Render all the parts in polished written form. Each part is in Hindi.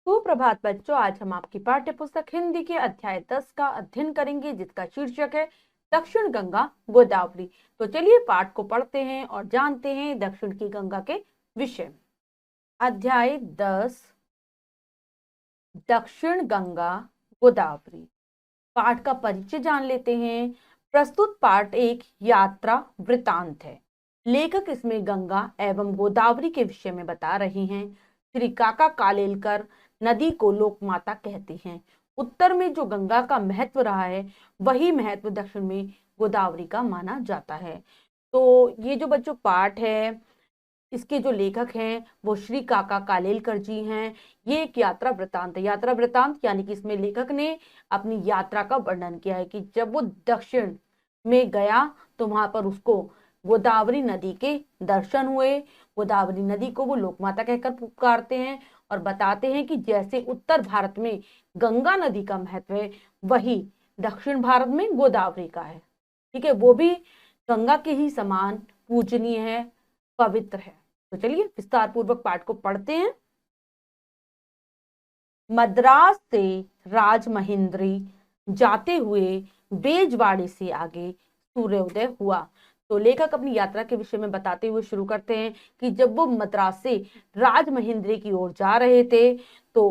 सुप्रभात बच्चों, आज हम आपकी पाठ्य पुस्तक हिंदी के अध्याय 10 का अध्ययन करेंगे, जिसका शीर्षक है दक्षिण गंगा गोदावरी। तो चलिए पाठ को पढ़ते हैं और जानते हैं दक्षिण की गंगा के विषय। अध्याय 10 दक्षिण गंगा गोदावरी। पाठ का परिचय जान लेते हैं। प्रस्तुत पाठ एक यात्रा वृतांत है। लेखक इसमें गंगा एवं गोदावरी के विषय में बता रहे हैं। श्री काका कालेलकर नदी को लोक माता कहते हैं। उत्तर में जो गंगा का महत्व रहा है, वही महत्व दक्षिण में गोदावरी का माना जाता है। तो ये जो बच्चों पाठ है, इसके जो लेखक हैं वो श्री काका कालेलकर जी हैं। ये एक यात्रा वृतांत है। यात्रा वृतांत यानी कि इसमें लेखक ने अपनी यात्रा का वर्णन किया है कि जब वो दक्षिण में गया तो वहां पर उसको गोदावरी नदी के दर्शन हुए। गोदावरी नदी को वो लोकमाता कहकर पुकारते हैं और बताते हैं कि जैसे उत्तर भारत में गंगा नदी का महत्व है, वही दक्षिण भारत में गोदावरी का है। ठीक है, वो भी गंगा के ही समान पूजनीय है, पवित्र है। तो चलिए विस्तार पूर्वक पाठ को पढ़ते हैं। मद्रास से राजमहेंद्री जाते हुए बेजवाड़े से आगे सूर्योदय हुआ। तो लेखक अपनी यात्रा के विषय में बताते हुए शुरू करते हैं कि जब वो मद्रास से राजमहेंद्री की ओर जा रहे थे तो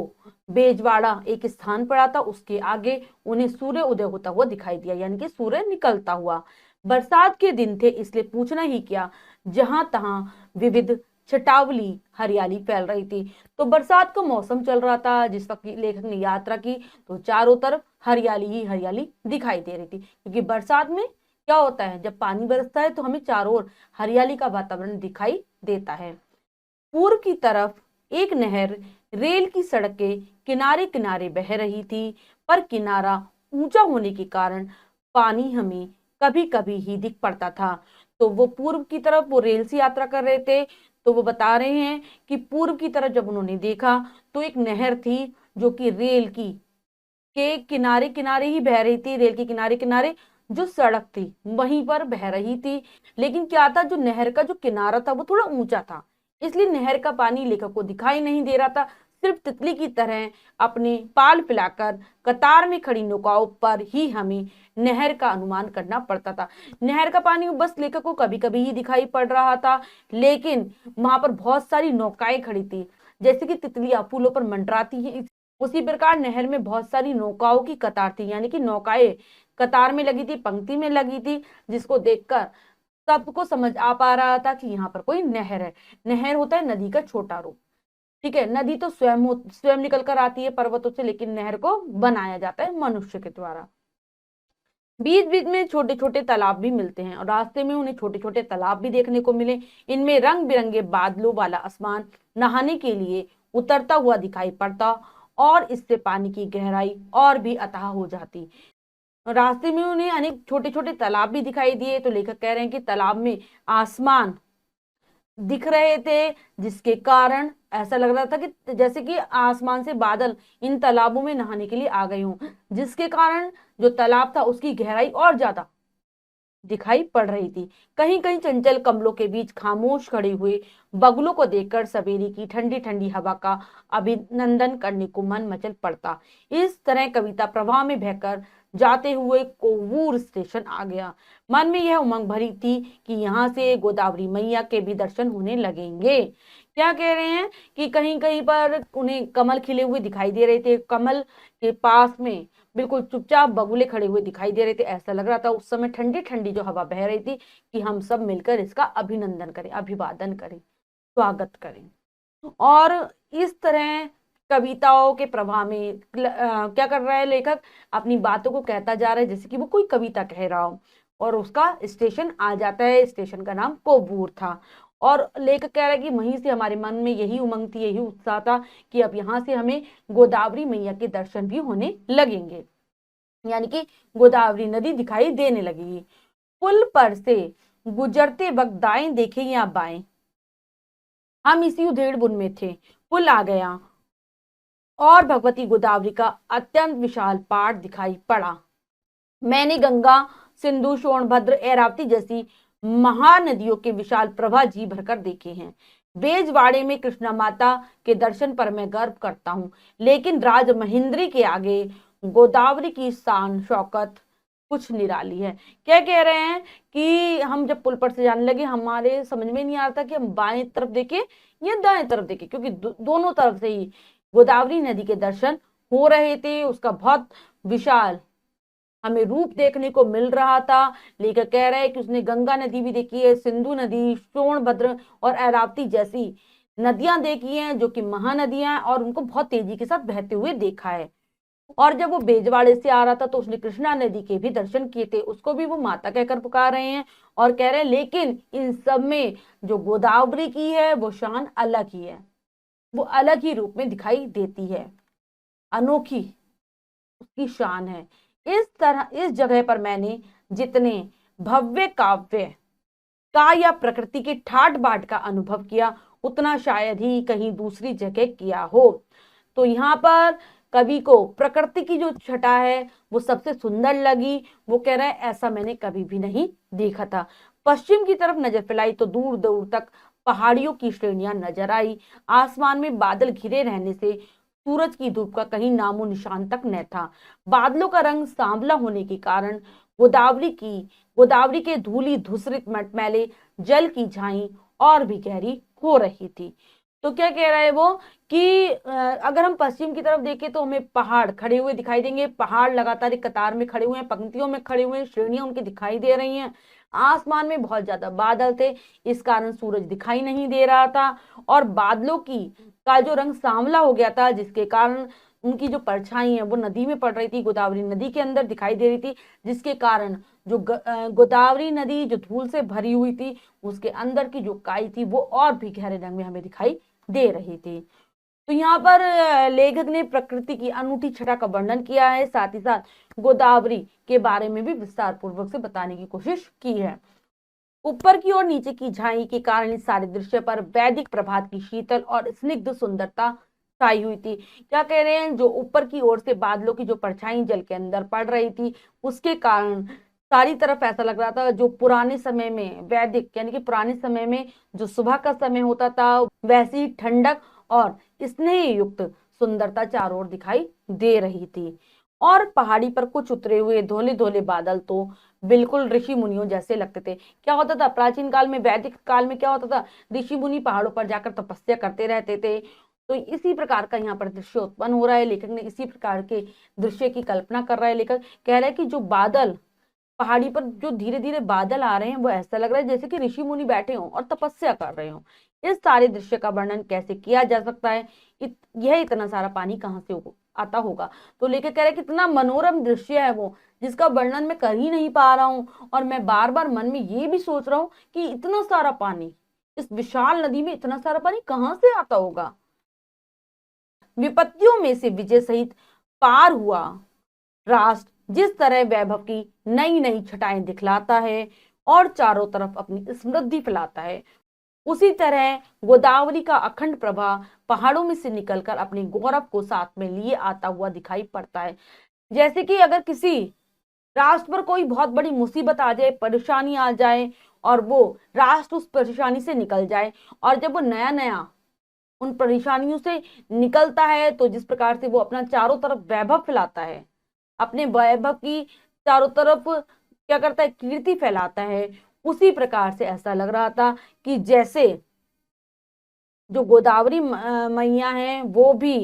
बेजवाड़ा एक स्थान पड़ा था, उसके आगे उन्हें सूर्य उदय होता हुआ दिखाई दिया, यानी कि सूर्य निकलता हुआ। बरसात के दिन थे, इसलिए पूछना ही क्या, जहां तहां विविध छटावली हरियाली फैल रही थी। तो बरसात का मौसम चल रहा था जिस वक्त लेखक ने यात्रा की, तो चारों तरफ हरियाली ही हरियाली दिखाई दे रही थी, क्योंकि बरसात में क्या होता है, जब पानी बरसता है तो हमें चारों ओर हरियाली का वातावरण दिखाई देता है। पूर्व की तरफ एक नहर रेल की सड़क के किनारे किनारे बह रही थी, पर किनारा ऊंचा होने के कारण पानी हमें कभी कभी ही दिख पड़ता था। तो वो पूर्व की तरफ वो रेल से यात्रा कर रहे थे, तो वो बता रहे हैं कि पूर्व की तरफ जब उन्होंने देखा तो एक नहर थी जो कि रेल की के किनारे किनारे ही बह रही थी। रेल के किनारे किनारे जो सड़क थी वहीं पर बह रही थी, लेकिन क्या था, जो नहर का जो किनारा था वो थोड़ा ऊंचा था, इसलिए नहर का पानी लेखक को दिखाई नहीं दे रहा था। सिर्फ तितली की तरह अपने पाल फैलाकर कतार में खड़ी नौकाओं पर ही हमें नहर का अनुमान करना पड़ता था। नहर का पानी बस लेखक को कभी कभी ही दिखाई पड़ रहा था, लेकिन वहां पर बहुत सारी नौकाएं खड़ी थी, जैसे कि तितलियां फूलों पर मंडराती हैं, उसी प्रकार नहर में बहुत सारी नौकाओं की कतार थी, यानी कि नौकाएं कतार में लगी थी, पंक्ति में लगी थी, जिसको देखकर सबको समझ आ पा रहा था कि यहाँ पर कोई नहर है। नहर होता है नदी का छोटा रूप। ठीक है, नदी तो स्वयं निकल कर आती है पर्वतों से, लेकिन नहर को बनाया जाता है मनुष्य के द्वारा। बीच बीच में छोटे छोटे तालाब भी मिलते हैं और रास्ते में उन्हें छोटे छोटे तालाब भी देखने को मिले। इनमें रंग बिरंगे बादलों वाला आसमान नहाने के लिए उतरता हुआ दिखाई पड़ता और इससे पानी की गहराई और भी अथाह हो जाती। रास्ते में उन्हें अनेक छोटे छोटे तालाब भी दिखाई दिए। तो लेखक कह रहे हैं कि तालाब में आसमान दिख रहे थे, जिसके कारण ऐसा लग रहा था कि जैसे कि आसमान से बादल इन तालाबों में नहाने के लिए आ गए हों, जिसके कारण जो तालाब था उसकी गहराई और ज्यादा दिखाई पड़ रही थी। कहीं कहीं चंचल कमलों के बीच खामोश खड़े हुए बगुलों को देखकर सवेरे की ठंडी ठंडी हवा का अभिनंदन करने को मन मचल पड़ता। इस तरह कविता प्रवाह में बहकर जाते हुए कोवूर स्टेशन आ गया। मन में यह उमंग भरी थी कि यहाँ से गोदावरी मैया के भी दर्शन होने लगेंगे। क्या कह रहे हैं कि कहीं कहीं पर उन्हें कमल खिले हुए दिखाई दे रहे थे, कमल के पास में बिल्कुल चुपचाप बगुले खड़े हुए दिखाई दे रहे थे। ऐसा लग रहा था उस समय ठंडी ठंडी जो हवा बह रही थी कि हम सब मिलकर इसका अभिनंदन करें, अभिवादन करें, स्वागत करें। और इस तरह कविताओं के प्रवाह में क्या कर रहा है लेखक, अपनी बातों को कहता जा रहा है जैसे कि वो कोई कविता कह रहा हो, और उसका स्टेशन आ जाता है। स्टेशन का नाम कोवूर था और लेखक कह रहा है कि वहीं से हमारे मन में यही उमंग थी, यही उत्साह था कि अब यहाँ से हमें गोदावरी मैया के दर्शन भी होने लगेंगे, यानी कि गोदावरी नदी दिखाई देने लगेगी। पुल पर से गुजरते वक्त दाएं देखे या बाएं, हम इसी उधेड़ बुन में थे। पुल आ गया और भगवती गोदावरी का अत्यंत विशाल पहाड़ दिखाई पड़ा। मैंने गंगा, सिंधु, सोनभद्र, ऐरावती जैसी महानदियों के विशाल प्रवाह जी भरकर देखे हैं। बेजवाड़े में कृष्णा माता के दर्शन पर मैं गर्व करता हूँ, लेकिन राजमहेंद्री के आगे गोदावरी की शान शौकत कुछ निराली है। क्या कह रहे हैं कि हम जब पुल पर से जाने लगे, हमारे समझ में नहीं आ रहा था कि हम बाएं तरफ देखें या दाएं तरफ देखें, क्योंकि दोनों तरफ से ही गोदावरी नदी के दर्शन हो रहे थे। उसका बहुत विशाल हमें रूप देखने को मिल रहा था। लेखक कह रहे हैं कि उसने गंगा नदी भी देखी है, सिंधु नदी, सोनभद्र और ऐरावती जैसी नदियां देखी हैं, जो कि महानदियां हैं, और उनको बहुत तेजी के साथ बहते हुए देखा है। और जब वो बेजवाड़े से आ रहा था तो उसने कृष्णा नदी के भी दर्शन किए थे, उसको भी वो माता कहकर पुकार रहे हैं और कह रहे हैं, लेकिन इन सब में जो गोदावरी की है वो शान अलग ही है, वो अलग ही रूप में दिखाई देती है, अनोखी उसकी शान है। इस तरह इस जगह पर मैंने जितने भव्य काव्य का या प्रकृति के ठाट बाट का अनुभव किया, उतना शायद ही कहीं दूसरी जगह किया हो। तो यहाँ पर कवि को प्रकृति की जो छटा है वो सबसे सुंदर लगी। वो कह रहा है ऐसा मैंने कभी भी नहीं देखा था। पश्चिम की तरफ नजर फैलाई तो दूर दूर तक पहाड़ियों की श्रेणियां नजर आई। आसमान में बादल घिरे रहने से सूरज की धूप का कहीं नामो निशान तक न था। बादलों का रंग सांवला होने के कारण गोदावरी के धूली धूसरित मटमैले जल की झाई और भी गहरी हो रही थी। तो क्या कह रहा है वो कि अगर हम पश्चिम की तरफ देखें तो हमें पहाड़ खड़े हुए दिखाई देंगे। पहाड़ लगातार एक कतार में खड़े हुए हैं, पंक्तियों में खड़े हुए हैं, श्रेणियां उनकी दिखाई दे रही हैं। आसमान में बहुत ज्यादा बादल थे, इस कारण सूरज दिखाई नहीं दे रहा था, और बादलों की का जो रंग सांवला हो गया था, जिसके कारण उनकी जो परछाई है वो नदी में पड़ रही थी, गोदावरी नदी के अंदर दिखाई दे रही थी, जिसके कारण जो गोदावरी नदी जो धूल से भरी हुई थी, उसके अंदर की जो काई थी वो और भी गहरे रंग में हमें दिखाई दे रही थी। तो यहाँ पर लेखक ने प्रकृति की अनूठी छटा का वर्णन किया है, साथ ही साथ गोदावरी के बारे में भी विस्तार पूर्वक से बताने की कोशिश की है। ऊपर की और नीचे की झाई के कारण इस सारे दृश्य पर वैदिक प्रभात की शीतल और स्निग्ध सुंदरता छाई हुई थी। क्या कह रहे हैं, जो ऊपर की ओर से बादलों की जो परछाई जल के अंदर पड़ रही थी, उसके कारण सारी तरफ ऐसा लग रहा था जो पुराने समय में वैदिक यानी कि पुराने समय में जो सुबह का समय होता था, वैसी ठंडक और स्नेह युक्त सुंदरता चारों ओर दिखाई दे रही थी। और पहाड़ी पर कुछ उतरे हुए धोले धोले बादल तो बिल्कुल ऋषि मुनियों जैसे लगते थे। क्या होता था प्राचीन काल में, वैदिक काल में क्या होता था, ऋषि मुनि पहाड़ों पर जाकर तपस्या करते रहते थे। तो इसी प्रकार का यहाँ पर दृश्य उत्पन्न हो रहा है। लेखक ने इसी प्रकार के दृश्य की कल्पना कर रहा है। लेखक कह रहा है कि जो बादल पहाड़ी पर जो धीरे धीरे बादल आ रहे हैं, वो ऐसा लग रहा है जैसे कि ऋषि मुनि बैठे हों और तपस्या कर रहे हों। इस सारे दृश्य का वर्णन कैसे किया जा सकता है, यह इतना सारा पानी कहाँ से आता होगा। तो लेखक कह रहे हैं कि इतना मनोरम दृश्य है वो, जिसका वर्णन मैं कर ही नहीं पा रहा हूँ, और मैं बार बार मन में ये भी सोच रहा हूँ कि इतना सारा पानी, इस विशाल नदी में इतना सारा पानी कहाँ से आता होगा। विपत्तियों में से विजय सहित पार हुआ राष्ट्र जिस तरह वैभव की नई नई छटाएं दिखलाता है और चारों तरफ अपनी समृद्धि फैलाता है, उसी तरह गोदावरी का अखंड प्रवाह पहाड़ों में से निकलकर अपने गौरव को साथ में लिए आता हुआ दिखाई पड़ता है। जैसे कि अगर किसी राष्ट्र पर कोई बहुत बड़ी मुसीबत आ जाए, परेशानी आ जाए, और वो राष्ट्र उस परेशानी से निकल जाए, और जब वो नया नया उन परेशानियों से निकलता है, तो जिस प्रकार से वो अपना चारों तरफ वैभव फैलाता है, अपने वैभव की चारों तरफ क्या करता है, कीर्ति फैलाता है, उसी प्रकार से ऐसा लग रहा था कि जैसे जो गोदावरी मैया है वो भी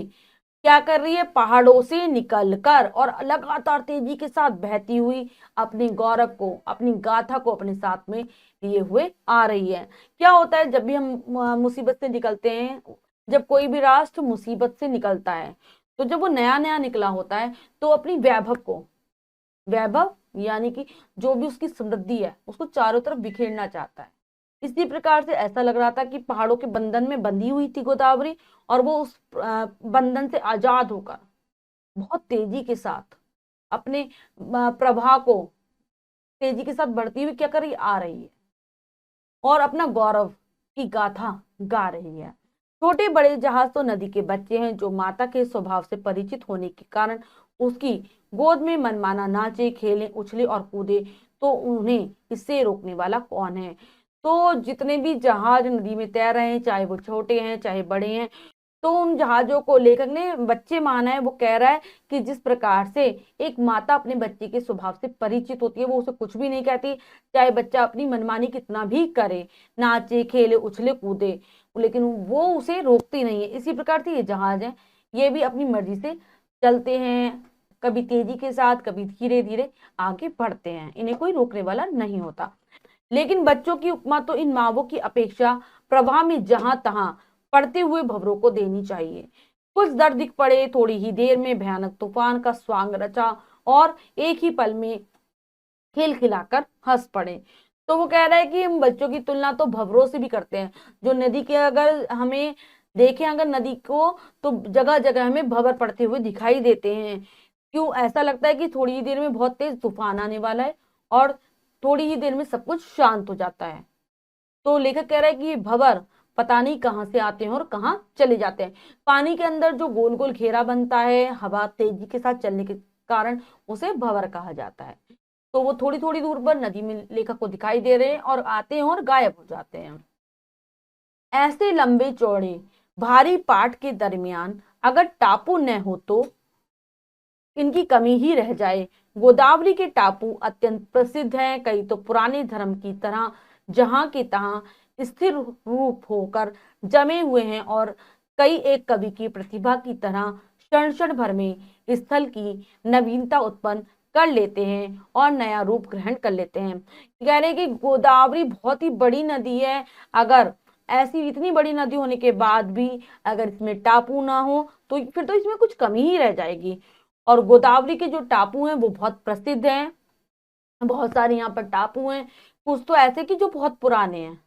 क्या कर रही है, पहाड़ों से निकलकर और लगातार तेजी के साथ बहती हुई अपने गौरव को, अपनी गाथा को अपने साथ में लिए हुए आ रही है। क्या होता है जब भी हम मुसीबत से निकलते हैं, जब कोई भी राष्ट्र मुसीबत से निकलता है, तो जब वो नया नया निकला होता है तो अपनी वैभव को, वैभव यानी कि जो भी उसकी समृद्धि है, उसको चारों तरफ बिखेरना चाहता है। इसी प्रकार से ऐसा लग रहा था कि पहाड़ों के बंधन में बंधी हुई थी गोदावरी, और वो उस बंधन से आजाद होकर बहुत तेजी के साथ अपने प्रवाह को तेजी के साथ बढ़ती हुई क्या कर रही आ रही है, और अपना गौरव की गाथा गा रही है। छोटे बड़े जहाज तो नदी के बच्चे हैं, जो माता के स्वभाव से परिचित होने के कारण उसकी गोद में मनमाना नाचे, खेले, उछले और कूदे, तो उन्हें इससे रोकने वाला कौन है। तो जितने भी जहाज नदी में तैर रहे हैं, चाहे वो छोटे हैं चाहे बड़े हैं, तो उन जहाजों को लेखक ने बच्चे माना है। वो कह रहा है कि जिस प्रकार से एक माता अपने बच्चे के स्वभाव से परिचित होती है, वो उसे कुछ भी नहीं कहती, चाहे बच्चा अपनी मनमानी कितना भी करे, नाचे खेले उछले कूदे, लेकिन वो उसे रोकती नहीं है। इसी प्रकार से ये जहाज है, ये भी अपनी मर्जी से चलते हैं, कभी तेजी के साथ कभी धीरे धीरे आगे बढ़ते हैं, इन्हें कोई रोकने वाला नहीं होता। लेकिन बच्चों की उपमा तो इन मावों की अपेक्षा प्रवाह में जहां तहां पड़ते हुए भंवरों को देनी चाहिए। कुछ दर्द दिख पड़े, थोड़ी ही देर में भयानक तूफान का स्वांग रचा और एक ही पल में खिलखिलाकर हंस पड़े। तो वो कह रहा है कि हम बच्चों की तुलना तो भंवरों से भी करते हैं। जो नदी के अगर हमें देखें अगर नदी को, तो जगह जगह हमें भंवर पड़ते हुए दिखाई देते हैं। क्यों? ऐसा लगता है कि थोड़ी ही देर में बहुत तेज तूफान आने वाला है और थोड़ी ही देर में सब कुछ शांत हो जाता है। तो लेखक कह रहा है कि ये भंवर पता नहीं कहाँ से आते हैं और कहाँ चले जाते हैं। पानी के अंदर जो गोल गोल घेरा बनता है हवा तेजी के साथ चलने के कारण, उसे भंवर कहा जाता है। तो वो थोड़ी थोड़ी दूर पर नदी में लेखक को दिखाई दे रहे हैं और आते हैं और गायब हो जाते हैं। ऐसे लंबे चौड़े भारी पाट के दरमियान अगर टापू न हो तो इनकी कमी ही रह जाए। गोदावरी के टापू अत्यंत प्रसिद्ध हैं, कई तो पुराने धर्म की तरह जहां के तहां स्थिर रूप होकर जमे हुए हैं और कई एक कवि की प्रतिभा की तरह क्षण क्षण भर में स्थल की नवीनता उत्पन्न कर लेते हैं और नया रूप ग्रहण कर लेते हैं। कह रहे हैं कि गोदावरी बहुत ही बड़ी नदी है, अगर ऐसी इतनी बड़ी नदी होने के बाद भी अगर इसमें टापू ना हो तो फिर तो इसमें कुछ कमी ही रह जाएगी। और गोदावरी के जो टापू हैं वो बहुत प्रसिद्ध हैं, बहुत सारे यहाँ पर टापू हैं। कुछ तो ऐसे कि जो बहुत पुराने हैं,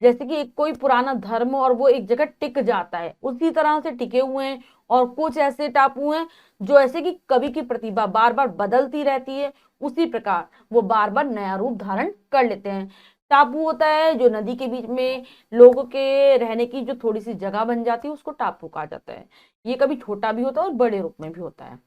जैसे कि एक कोई पुराना धर्म और वो एक जगह टिक जाता है उसी तरह से टिके हुए हैं। और कुछ ऐसे टापू हैं जो ऐसे कि कवि की प्रतिभा बार बार बदलती रहती है, उसी प्रकार वो बार बार नया रूप धारण कर लेते हैं। टापू होता है जो नदी के बीच में लोगों के रहने की जो थोड़ी सी जगह बन जाती है, उसको टापू कहा जाता है। ये कभी छोटा भी होता है और बड़े रूप में भी होता है।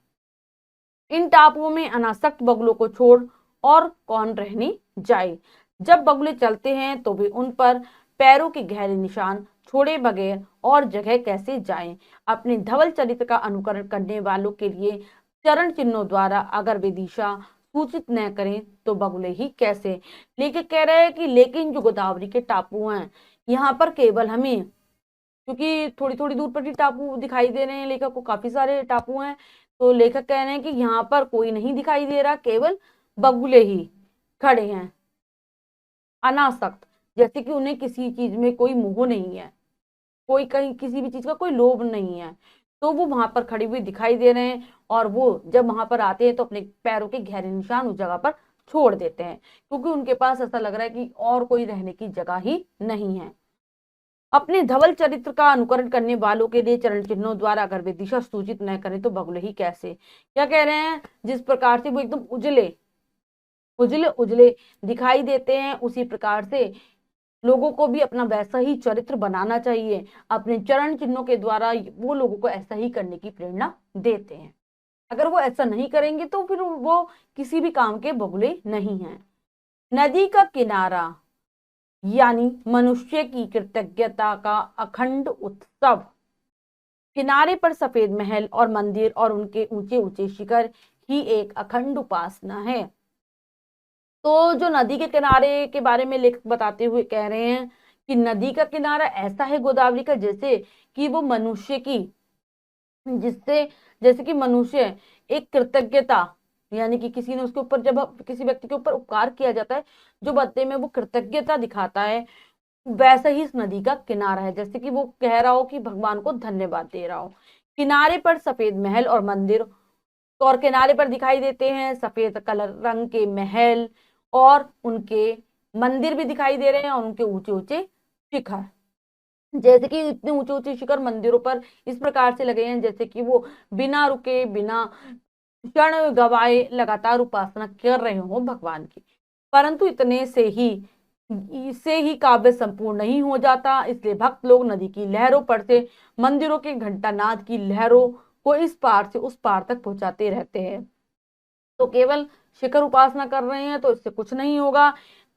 इन टापुओं में अनासक्त बगुलों को छोड़ और कौन रहने जाए। जब बगुले चलते हैं तो वे उन पर पैरों के गहरे निशान छोड़े बगैर और जगह कैसे जाएं। अपने धवल चरित्र का अनुकरण करने वालों के लिए चरण चिन्हों द्वारा अगर वे दिशा सूचित न करें तो बगुले ही कैसे। लेकिन कह रहे हैं कि लेकिन जो गोदावरी के टापू हैं, यहाँ पर केवल हमें, क्योंकि थोड़ी थोड़ी दूर पर भी टापू दिखाई दे रहे हैं, लेखक को काफी सारे टापू हैं, तो लेखक कह रहे हैं कि यहाँ पर कोई नहीं दिखाई दे रहा, केवल बगुले ही खड़े हैं अनासक्त, जैसे कि उन्हें किसी चीज में कोई मोह नहीं है, कोई कहीं किसी भी चीज का कोई लोभ नहीं है। तो वो वहां पर खड़े हुए दिखाई दे रहे हैं और वो जब वहां पर आते हैं तो अपने पैरों के गहरे निशान उस जगह पर छोड़ देते हैं, क्योंकि उनके पास ऐसा लग रहा है कि और कोई रहने की जगह ही नहीं है। अपने धवल चरित्र का अनुकरण करने वालों के लिए चरण चिन्हों द्वारा अगर वे दिशा सूचित न करें तो बगुले ही कैसे। क्या कह रहे हैं? जिस प्रकार से वो एकदम उजले उजले उजले दिखाई देते हैं, उसी प्रकार से लोगों को भी अपना वैसा ही चरित्र बनाना चाहिए। अपने चरण चिन्हों के द्वारा वो लोगों को ऐसा ही करने की प्रेरणा देते हैं। अगर वो ऐसा नहीं करेंगे तो फिर वो किसी भी काम के बगुले नहीं हैं। नदी का किनारा यानी मनुष्य की कृतज्ञता का अखंड उत्सव। किनारे पर सफेद महल और मंदिर और उनके ऊंचे ऊंचे शिखर ही एक अखंड उपासना है। तो जो नदी के किनारे के बारे में लेखक बताते हुए कह रहे हैं कि नदी का किनारा ऐसा है गोदावरी का, जैसे कि वो मनुष्य की, जिससे जैसे कि मनुष्य एक कृतज्ञता, यानी कि किसी ने उसके ऊपर, जब किसी व्यक्ति के ऊपर उपकार किया जाता है, जो बदले में वो कृतज्ञता दिखाता है, वैसा ही इस नदी का किनारा है, जैसे कि वो कह रहा हो कि भगवान को धन्यवाद दे रहा हो। किनारे पर सफेद महल और मंदिर, तो और किनारे पर दिखाई देते हैं सफेद कलर रंग के महल और उनके मंदिर भी दिखाई दे रहे हैं और उनके ऊंचे ऊंचे शिखर, जैसे कि इतने ऊंचे ऊंचे शिखर मंदिरों पर इस प्रकार से लगे हैं जैसे कि वो बिना रुके बिना क्षण गवाए लगातार उपासना कर रहे हो भगवान की। परंतु इतने से ही इससे ही काव्य संपूर्ण नहीं हो जाता, इसलिए भक्त लोग नदी की लहरों पर से मंदिरों के घंटानाद की लहरों को इस पार से उस पार तक पहुंचाते रहते हैं। तो केवल शिखर उपासना कर रहे हैं तो इससे कुछ नहीं होगा,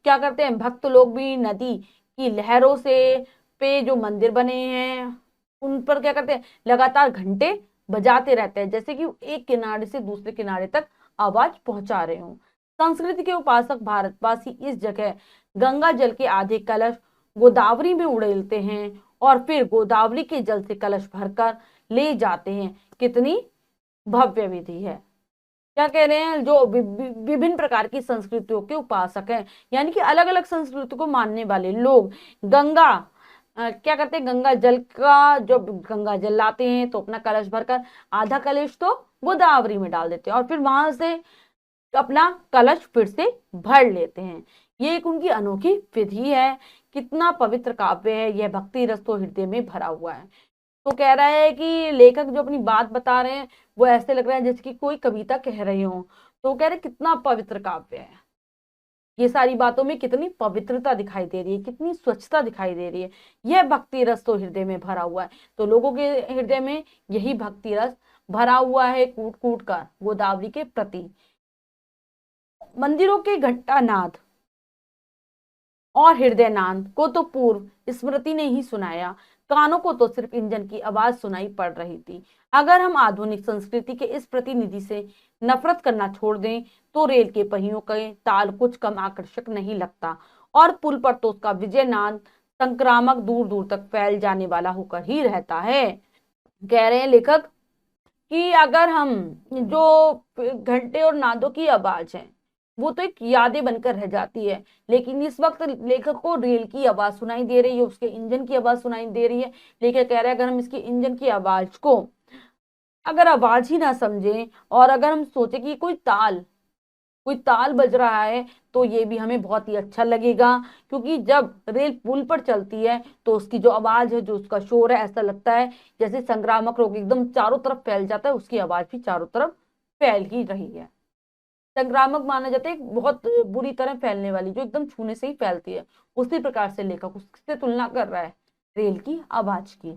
क्या करते हैं, भक्त लोग भी नदी की लहरों से पे जो मंदिर बने हैं उन पर क्या करते हैं, लगातार घंटे बजाते रहते हैं, जैसे कि एक किनारे से दूसरे किनारे तक आवाज पहुंचा रहे हो। संस्कृति के उपासक भारतवासी इस जगह गंगा जल के आधे कलश गोदावरी में उड़ेलते हैं और फिर गोदावरी के जल से कलश भरकर ले जाते हैं। कितनी भव्य विधि है। क्या कह रहे हैं, जो विभिन्न प्रकार की संस्कृतियों के उपासक हैं, यानी कि अलग अलग संस्कृति को मानने वाले लोग गंगा क्या करते हैं, गंगा जल का जो गंगा जल लाते हैं तो अपना कलश भरकर आधा कलश तो गोदावरी में डाल देते हैं और फिर वहां से अपना कलश फिर से भर लेते हैं। ये एक उनकी अनोखी विधि है। कितना पवित्र काव्य है यह, भक्ति रस तो हृदय में भरा हुआ है। तो कह रहा है कि लेखक जो अपनी बात बता रहे हैं वो ऐसे लग रहा है जैसे कि कोई कविता कह रही हो। तो कह रहे कितना पवित्र काव्य है, ये सारी बातों में कितनी पवित्रता दिखाई दे रही है, कितनी स्वच्छता दिखाई दे रही है। यह भक्ति रस तो हृदय में भरा हुआ है। तो लोगों के हृदय में यही भक्ति रस भरा हुआ है, कूट कूट कर गोदावरी के प्रति। मंदिरों के घंटानाद और हृदय नाद को तो पूर्व स्मृति ने ही सुनाया, कानों को तो सिर्फ इंजन की आवाज सुनाई पड़ रही थी। अगर हम आधुनिक संस्कृति के इस प्रतिनिधि से नफरत करना छोड़ दें तो रेल के पहियों के ताल कुछ कम आकर्षक नहीं लगता और पुल पर तो उसका विजय नाद संक्रामक दूर दूर तक फैल जाने वाला होकर ही रहता है। कह रहे हैं लेखक कि अगर हम जो घंटे और नादों की आवाज है वो तो एक यादें बनकर रह जाती है, लेकिन इस वक्त लेखक को रेल की आवाज सुनाई दे रही है, उसके इंजन की आवाज सुनाई दे रही है। लेखक कह रहे हैं अगर हम इसकी इंजन की आवाज को अगर आवाज ही ना समझें और अगर हम सोचे कि कोई ताल बज रहा है तो ये भी हमें बहुत ही अच्छा लगेगा, क्योंकि जब रेल पुल पर चलती है तो उसकी जो आवाज है, जो उसका शोर है, ऐसा लगता है जैसे संक्रामक रोग एकदम चारों तरफ फैल जाता है, उसकी आवाज भी चारों तरफ फैल ही रही है। संक्रामक माना जाता है एक बहुत बुरी तरह फैलने वाली, जो एकदम छूने से ही फैलती है। उसी प्रकार से लेखक उससे तुलना कर रहा है रेल की आवाज की।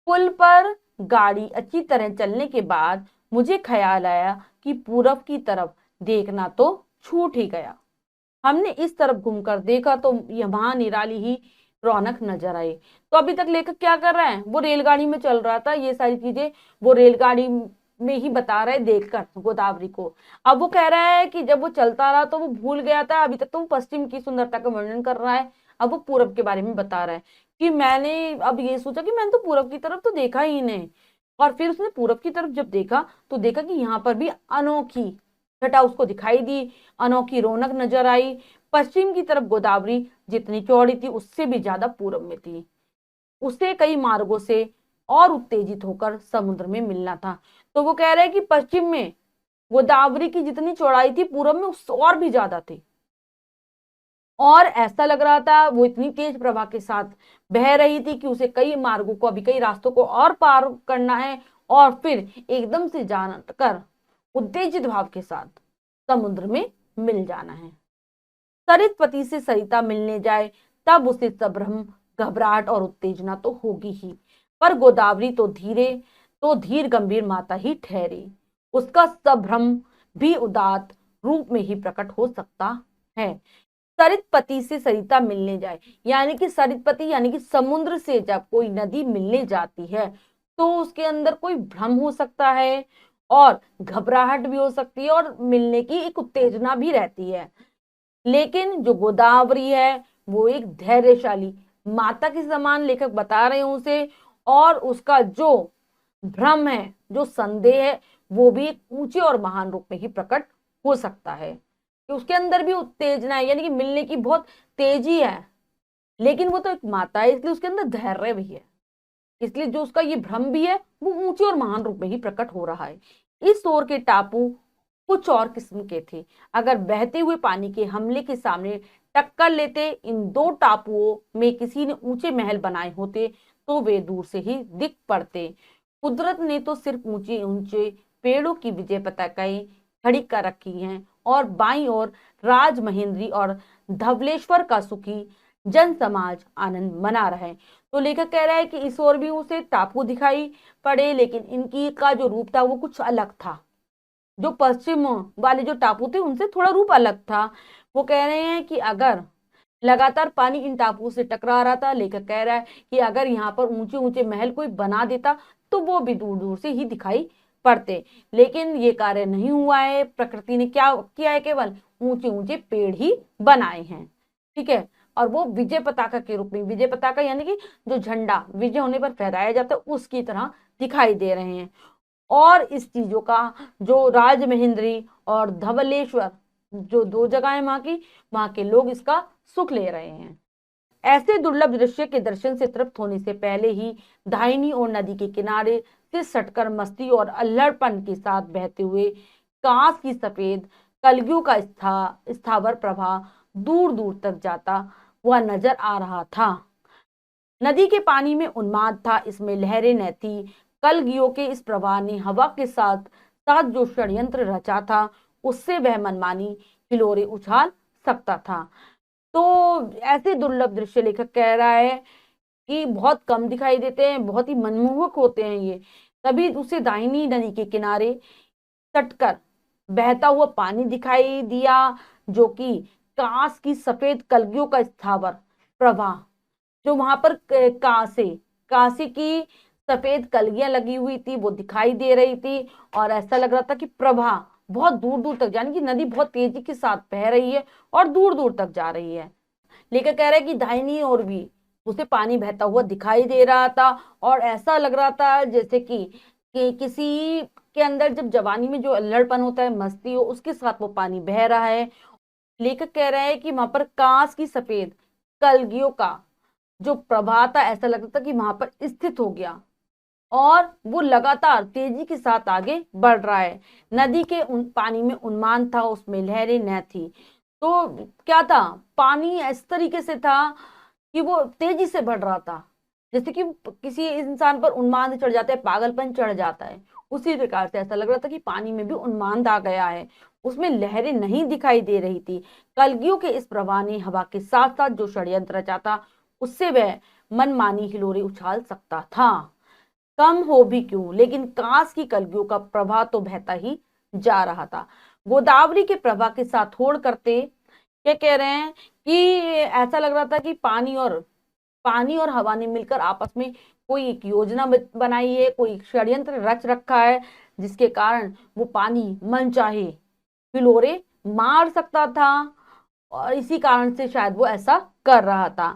पुल पर गाड़ी अच्छी तरह चलने के बाद मुझे ख्याल आया कि पूरब की तरफ देखना तो छूट ही गया। हमने इस तरफ घूमकर देखा तो वहां निराली ही रौनक नजर आई। तो अभी तक लेखक क्या कर रहा है, वो रेलगाड़ी में चल रहा था, ये सारी चीजें वो रेलगाड़ी में ही बता रहा है देखकर गोदावरी को। अब वो कह रहा है कि जब वो चलता रहा तो वो भूल गया था, अभी तक तो वो पश्चिम की सुंदरता का वर्णन कर रहा है, अब वो पूरब के बारे में बता रहा है कि मैंने अब ये सोचा कि मैंने तो पूरब की तरफ तो देखा ही नहीं। और फिर उसने पूरब की तरफ जब देखा तो देखा कि यहाँ पर भी अनोखी छटा उसको दिखाई दी, अनोखी रौनक नजर आई। पश्चिम की तरफ गोदावरी जितनी चौड़ी थी उससे भी ज्यादा पूरब में थी, उसे कई मार्गों से और उत्तेजित होकर समुद्र में मिलना था। तो वो कह रहे हैं कि पश्चिम में गोदावरी की जितनी चौड़ाई थी पूरब में उससे और भी ज्यादा थी, और ऐसा लग रहा था वो इतनी तेज प्रवाह के साथ बह रही थी कि उसे कई मार्गों को, अभी कई रास्तों को और पार करना है और फिर एकदम से जानकर उत्तेजित भाव के साथ समुद्र में मिल जाना है। सरित पति से सरिता मिलने जाए तब उसे संभ्रम, घबराहट और उत्तेजना तो होगी ही, पर गोदावरी तो धीर गंभीर माता ही ठहरी। उसका संभ्रम भी उदात रूप में ही प्रकट हो सकता है। सरित पति से सरिता मिलने जाए, यानी कि सरित पति यानी कि समुद्र से जब कोई नदी मिलने जाती है तो उसके अंदर कोई भ्रम हो सकता है और घबराहट भी हो सकती है और मिलने की एक उत्तेजना भी रहती है। लेकिन जो गोदावरी है वो एक धैर्यशाली माता के समान लेखक बता रहे हैं उसे, और उसका जो भ्रम है, जो संदेह है, वो भी एक ऊंचे और महान रूप में ही प्रकट हो सकता है कि उसके अंदर भी उत्तेजना है, यानी कि मिलने की बहुत तेजी है, लेकिन वो तो एक माता है इसलिए उसके अंदर धैर्य भी है, इसलिए जो उसका ये भ्रम भी है वो ऊंचे और महान रूप में ही प्रकट हो रहा है। इस ओर के टापू कुछ और किस्म के थे। अगर बहते हुए पानी के हमले के सामने टक्कर लेते इन दो टापुओं में किसी ने ऊंचे महल बनाए होते तो वे दूर से ही दिख पड़ते। कुदरत ने तो सिर्फ ऊंचे ऊंचे पेड़ों की विजय पताकाएं खड़ी कर रखी हैं और बाईं ओर राजमहेंद्री और धवलेश्वर का सुखी जन समाज आनंद मना रहे। तो लेखक कह रहा है कि इस ओर भी उसे टापू दिखाई पड़े, लेकिन इनकी का जो रूप था वो कुछ अलग था। जो पश्चिम वाले जो टापू थे उनसे थोड़ा रूप अलग था। वो कह रहे हैं कि अगर लगातार पानी इन टापुओं से टकरा रहा था, लेखक कह रहा है कि अगर यहाँ पर ऊंचे ऊंचे महल कोई बना देता तो वो भी दूर दूर से ही दिखाई पड़ते, लेकिन ये कार्य नहीं हुआ है। प्रकृति ने क्या किया है, केवल ऊंचे ऊंचे पेड़ ही बनाए हैं। ठीक है, और वो विजय पताका के रूप में, विजय पताका यानी कि जो झंडा विजय होने पर फहराया जाता है उसकी तरह दिखाई दे रहे हैं। और इस चीजों का जो राजमहेंद्री और धवलेश्वर जो दो जगह है वहां के लोग इसका सुख ले रहे हैं। ऐसे दुर्लभ दृश्य के दर्शन से तृप्त होने से पहले ही दाहिनी ओर नदी के किनारे से सटकर मस्ती और अल्हड़पन के साथ बहते हुए कांस की सफेद कलगियों का स्थावर प्रवाह दूर दूर तक जाता हुआ नजर आ रहा था। नदी के पानी में उन्माद था, इसमें लहरें न थी। कलगियों के इस प्रवाह ने हवा के साथ साथ जो षड्यंत्र रचा था उससे वह मनमानी हिलोरे उछाल सकता था। तो ऐसे दुर्लभ दृश्य लेखक कह रहा है कि बहुत कम दिखाई देते हैं, बहुत ही मनमोहक होते हैं ये। तभी उसे दाहिनी नदी के किनारे सटकर बहता हुआ पानी दिखाई दिया, जो कि कांस की सफेद कलगियों का स्थावर प्रवाह, जो वहां पर कांसे की सफेद कलगियां लगी हुई थी वो दिखाई दे रही थी। और ऐसा लग रहा था कि प्रवाह बहुत दूर दूर तक, यानी कि नदी बहुत तेजी के साथ बह रही है और दूर दूर तक जा रही है। लेखक कह रहे हैं कि दाहिनी ओर भी उसे पानी बहता हुआ दिखाई दे रहा था और ऐसा लग रहा था जैसे कि किसी के अंदर जब जवानी में जो अल्हड़पन होता है, मस्ती हो, उसके साथ वो पानी बह रहा है। लेखक कह रहा है कि वहां पर कांस की सफेद कलगियों का जो प्रवाह था ऐसा लगता था कि वहां पर स्थित हो गया और वो लगातार तेजी के साथ आगे बढ़ रहा है। नदी के पानी में उन्माद था, उसमें लहरें न थी। तो क्या था, पानी इस तरीके से था कि वो तेजी से बढ़ रहा था, जैसे कि किसी इंसान पर उन्माद चढ़ जाता है, पागलपन चढ़ जाता है, उसी प्रकार से ऐसा लग रहा था कि पानी में भी उन्माद आ गया है। उसमें लहरें नहीं दिखाई दे रही थी। कलगियों के इस प्रवाह ने हवा के साथ साथ जो षड्यंत्र रचा था उससे वह मनमानी हिलोरे उछाल सकता था। कम हो भी क्यों, लेकिन कांस की कलगियों का प्रवाह तो बहता ही जा रहा था। गोदावरी के प्रवाह के साथ होड़ करते क्या कह रहे हैं कि ऐसा लग रहा था कि पानी और हवा ने मिलकर आपस में कोई एक योजना बनाई है, कोई एक षड्यंत्र रच रखा है, जिसके कारण वो पानी मन चाहे हिलोरे मार सकता था और इसी कारण से शायद वो ऐसा कर रहा था।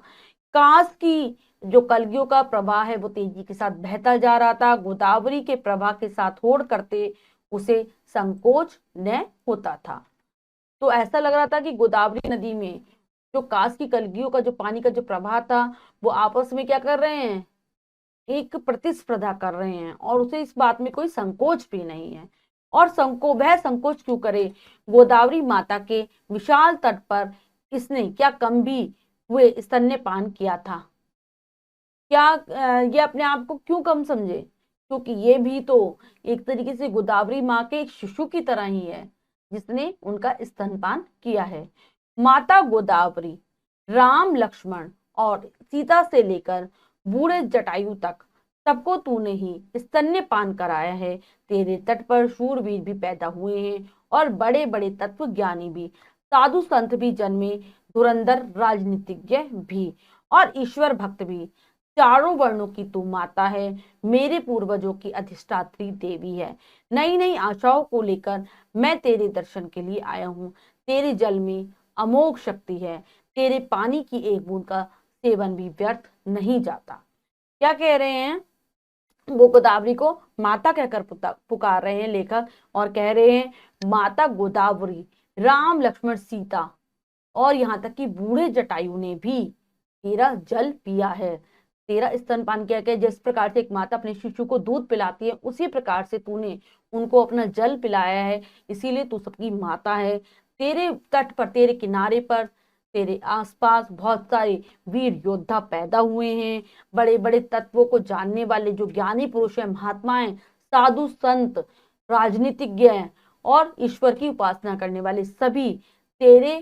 कांस की जो कलगियों का प्रवाह है वो तेजी के साथ बहता जा रहा था। गोदावरी के प्रवाह के साथ होड़ करते उसे संकोच न होता था। तो ऐसा लग रहा था कि गोदावरी नदी में जो कांस की कलगियों का जो पानी का जो प्रवाह था वो आपस में क्या कर रहे हैं, एक प्रतिस्पर्धा कर रहे हैं और उसे इस बात में कोई संकोच भी नहीं है। और वह संकोच क्यों करे, गोदावरी माता के विशाल तट पर इसने क्या कम भी हुए स्तन्यपान किया था। क्या ये अपने आप को क्यों कम समझे, क्योंकि ये भी तो एक तरीके से गोदावरी माँ के एक शिशु की तरह ही है जिसने उनका स्तनपान किया है। माता गोदावरी राम लक्ष्मण और सीता से लेकर बूढ़े जटायु तक सबको तूने ही स्तन्यपान कराया है। तेरे तट पर शूरवीर भी पैदा हुए हैं और बड़े बड़े तत्व ज्ञानी भी, साधु संत भी जन्मे, धुरंधर राजनीतिज्ञ भी और ईश्वर भक्त भी। चारों वर्णों की तू माता है, मेरे पूर्वजों की अधिष्ठात्री देवी है। नई नई आशाओं को लेकर मैं तेरे दर्शन के लिए आया हूँ। तेरे जल में अमोघ शक्ति है, तेरे पानी की एक बूंद का सेवन भी व्यर्थ नहीं जाता। क्या कह रहे हैं, वो गोदावरी को माता कहकर पुकार रहे हैं लेखक और कह रहे हैं माता गोदावरी, राम लक्ष्मण सीता और यहाँ तक कि बूढ़े जटायु ने भी तेरा जल पिया है, तेरा स्तनपान किया है। जिस प्रकार से एक माता अपने शिशु को दूध पिलाती है उसी प्रकार से तूने उनको अपना जल पिलाया है, इसीलिए तू सबकी माता है। तेरे तट पर, तेरे किनारे पर, तेरे आसपास बहुत सारे वीर योद्धा पैदा हुए हैं। बड़े बड़े तत्वों को जानने वाले जो ज्ञानी पुरुष हैं, महात्मा हैं, साधु संत, राजनीतिज्ञ हैं और ईश्वर की उपासना करने वाले सभी तेरे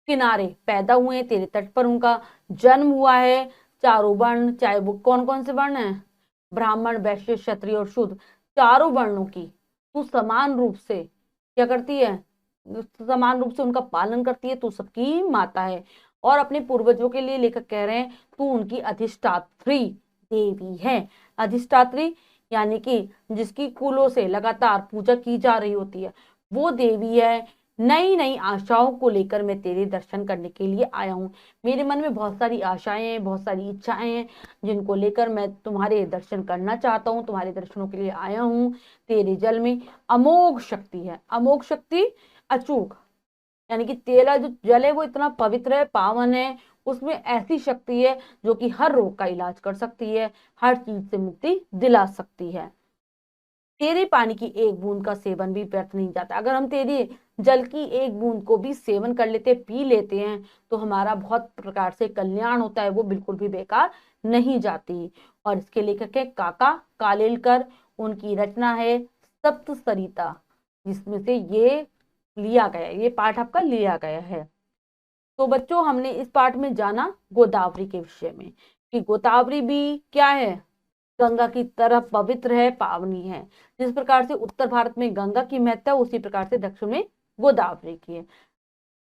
किनारे पैदा हुए हैं, तेरे तट पर उनका जन्म हुआ है। चारों वर्ण, चाहे वो कौन कौन से वर्ण हैं, ब्राह्मण, वैश्य, क्षत्रिय और शूद्र, चारों वर्णों की तू समान रूप से क्या करती है, समान रूप से उनका पालन करती है, तू सबकी माता है। और अपने पूर्वजों के लिए लेखक कह रहे हैं तू उनकी अधिष्ठात्री देवी है। अधिष्ठात्री यानी कि जिसकी कुलों से लगातार पूजा की जा रही होती है, वो देवी है। नई नई आशाओं को लेकर मैं तेरे दर्शन करने के लिए आया हूँ। मेरे मन में बहुत सारी आशाएं हैं, बहुत सारी इच्छाएं हैं, जिनको लेकर मैं तुम्हारे दर्शन करना चाहता हूँ, तुम्हारे दर्शनों के लिए आया हूँ। तेरे जल में अमोघ शक्ति है। अमोघ शक्ति, अचूक, यानी कि तेरा जो जल है वो इतना पवित्र है, पावन है। उसमें ऐसी शक्ति है जो कि हर रोग का इलाज कर सकती है, हर चीज से मुक्ति दिला सकती है। तेरे पानी की एक बूंद का सेवन भी व्यर्थ नहीं जाता। अगर हम तेरे जल की एक बूंद को भी सेवन कर लेते, पी लेते हैं, तो हमारा बहुत प्रकार से कल्याण होता है, वो बिल्कुल भी बेकार नहीं जाती। और इसके लेखक है काका कालेलकर। उनकी रचना है सप्त सरिता, जिसमें से ये लिया गया, ये पाठ आपका लिया गया है। तो बच्चों, हमने इस पाठ में जाना गोदावरी के विषय में, कि गोदावरी भी क्या है, गंगा की तरह पवित्र है, पावनी है। जिस प्रकार से उत्तर भारत में गंगा की महत्ता है, उसी प्रकार से दक्षिण में गोदावरी की है।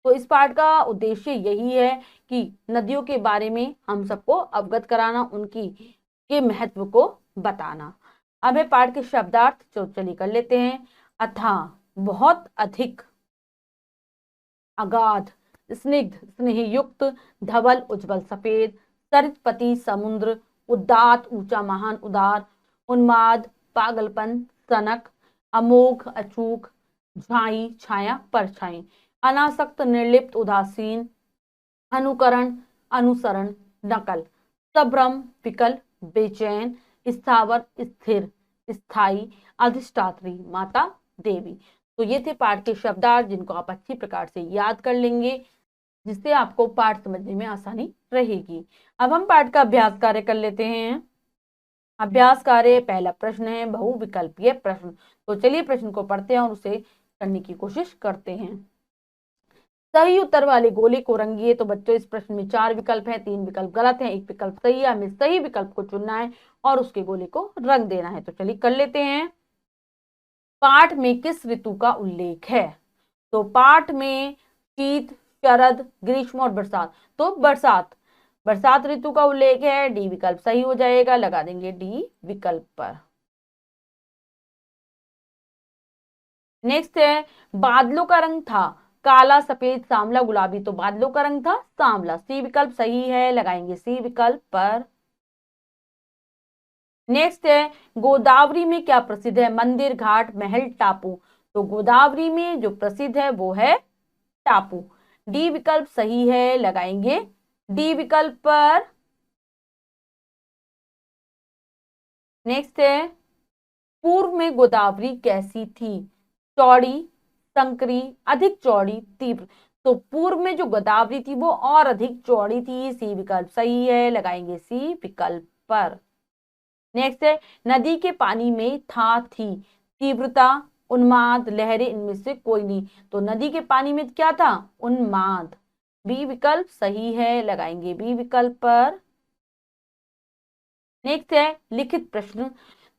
तो इस पाठ का उद्देश्य यही है कि नदियों के बारे में हम सबको अवगत कराना, उनकी के महत्व को बताना। अब है पाठ के शब्दार्थ, चलिए कर लेते हैं। अथाह, बहुत अधिक, अगाध, स्निग्ध स्नेह युक्त, धवल उज्जवल सफेद, सरितपति समुद्र, उदात ऊंचा महान उदार, उन्माद पागलपन सनक, अमोघ अचूक, झाई छाया परछाई, अनासक्त निर्लिप्त उदासीन, अनुकरण अनुसरण नकल, सभ्रम विकल बेचैन, स्थावर स्थिर स्थाई, अधिष्ठात्री माता देवी। तो ये थे पाठ के शब्दार्थ, जिनको आप अच्छी प्रकार से याद कर लेंगे, जिससे आपको पाठ समझने में आसानी रहेगी। अब हम पाठ का अभ्यास कार्य कर लेते हैं। अभ्यास कार्य, पहला प्रश्न है बहुविकल्पीय प्रश्न। तो चलिए प्रश्न को पढ़ते हैं और उसे करने की कोशिश करते हैं। सही उत्तर वाले गोले को रंगिए। तो बच्चों, इस प्रश्न में 4 विकल्प हैं, 3 विकल्प गलत हैं, 1 विकल्प सही है। हमें सही विकल्प को चुनना है और उसके गोले को रंग देना है। तो चलिए कर लेते हैं। पाठ में किस ऋतु का उल्लेख है? तो पाठ में शीत, शरद, ग्रीष्म और बरसात। तो बरसात, बरसात ऋतु का उल्लेख है। डी विकल्प सही हो जाएगा, लगा देंगे डी विकल्प पर। नेक्स्ट है, बादलों का रंग था काला सफेद सांवला गुलाबी। तो बादलों का रंग था सांवला, सी विकल्प सही है, लगाएंगे सी विकल्प पर। नेक्स्ट है, गोदावरी में क्या प्रसिद्ध है? मंदिर, घाट, महल, टापू। तो गोदावरी में जो प्रसिद्ध है वो है टापू, डी विकल्प सही है, लगाएंगे डी विकल्प पर। नेक्स्ट है, पूर्व में गोदावरी कैसी थी? चौड़ी, संकरी, अधिक चौड़ी, तीव्र। तो पूर्व में जो गोदावरी थी वो और अधिक चौड़ी थी, सी विकल्प सही है, लगाएंगे सी विकल्प पर। नेक्स्ट है, नदी के पानी में था थी, तीव्रता, उन्माद, लहरें, इनमें से कोई नहीं। तो नदी के पानी में क्या था? उन्माद, बी विकल्प सही है, लगाएंगे बी विकल्प पर। नेक्स्ट है, लिखित प्रश्न।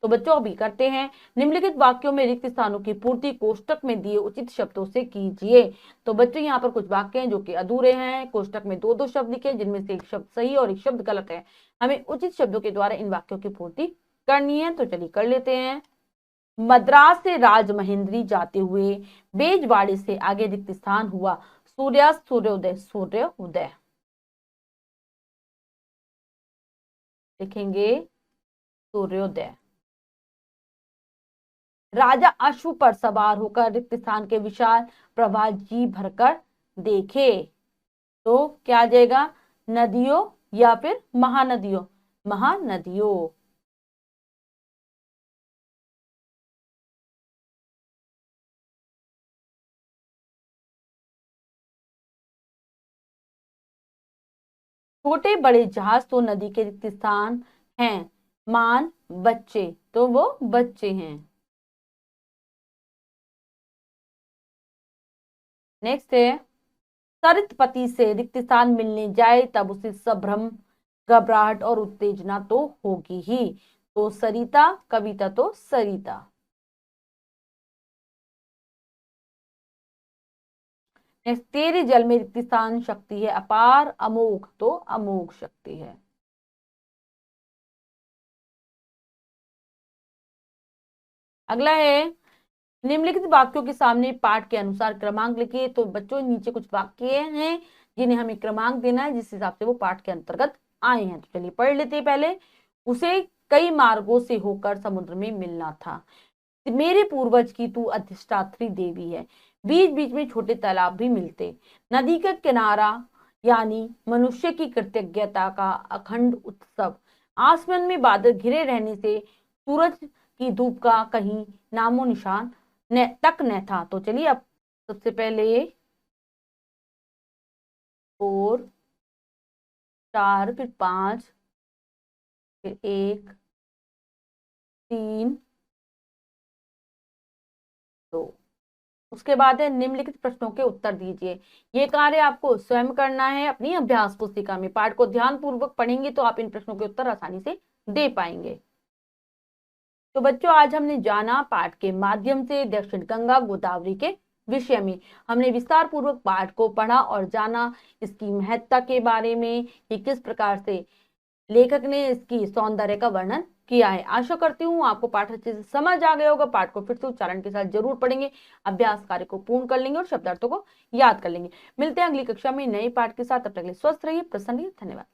तो बच्चों अभी करते हैं। निम्नलिखित वाक्यों में रिक्त स्थानों की पूर्ति कोष्टक में दिए उचित शब्दों से कीजिए। तो बच्चों यहाँ पर कुछ वाक्य हैं जो कि अधूरे हैं। कोष्टक में दो दो शब्द लिखे, जिनमें से एक शब्द सही और एक शब्द गलत है। हमें उचित शब्दों के द्वारा इन वाक्यों की पूर्ति करनी है। तो चलिए कर लेते हैं। मद्रास से राजमहेंद्री जाते हुए बेजवाड़े से आगे रिक्त स्थान हुआ। सूर्यास्त, सूर्योदय, सूर्योदय लिखेंगे सूर्योदय। राजा अश्व पर सवार होकर रिक्त स्थान के विशाल प्रवाह जी भरकर देखे। तो क्या आ जाएगा? नदियों या फिर महानदियों? महानदियों। छोटे बड़े जहाज तो नदी के रिक्त स्थान हैं। मान, बच्चे, तो वो बच्चे हैं। नेक्स्ट है, सरितपति से रिक्त स्थान मिलने जाए तब उसे संभ्रम, घबराहट और उत्तेजना तो होगी ही। तो सरिता, कविता तो सरिता। तेरे जल में इतनी शान शक्ति है अपार, अमोघ तो अमोघ शक्ति है। अगला है, निम्नलिखित वाक्यों के सामने पाठ के अनुसार क्रमांक लिखिए। तो बच्चों नीचे कुछ वाक्य हैं जिन्हें हमें क्रमांक देना है, जिस हिसाब से वो पाठ के अंतर्गत आए हैं। तो चलिए पढ़ लेते हैं। पहले, उसे कई मार्गों से होकर समुद्र में मिलना था। मेरे पूर्वज की तू अधिष्ठात्री देवी है। बीच बीच में छोटे तालाब भी मिलते। नदी का किनारा यानी मनुष्य की कृतज्ञता का अखंड उत्सव। आसमान में बादल घिरे रहने से सूरज की धूप का कहीं नामो निशान तक न था। तो चलिए अब सबसे पहले 4, 4, फिर 5, फिर 1, 3, 2। उसके बाद है, निम्नलिखित प्रश्नों के उत्तर दीजिए। ये कार्य आपको स्वयं करना है अपनी अभ्यास पुस्तिका में। पाठ को ध्यान पूर्वक पढ़ेंगे तो आप इन प्रश्नों के उत्तर आसानी से दे पाएंगे। तो बच्चों आज हमने जाना पाठ के माध्यम से दक्षिण गंगा गोदावरी के विषय में। हमने विस्तार पूर्वक पाठ को पढ़ा और जाना इसकी महत्ता के बारे में कि किस प्रकार से लेखक ने इसकी सौंदर्य का वर्णन किया है। आशा करती हूँ आपको पाठ अच्छे से समझ आ गया होगा। पाठ को फिर से उच्चारण के साथ जरूर पढ़ेंगे, अभ्यास कार्य को पूर्ण कर लेंगे और शब्दार्थों को याद कर लेंगे। मिलते हैं अगली कक्षा में नए पाठ के साथ। तब तक के लिए स्वस्थ रहिए, प्रसन्न रहिए। धन्यवाद।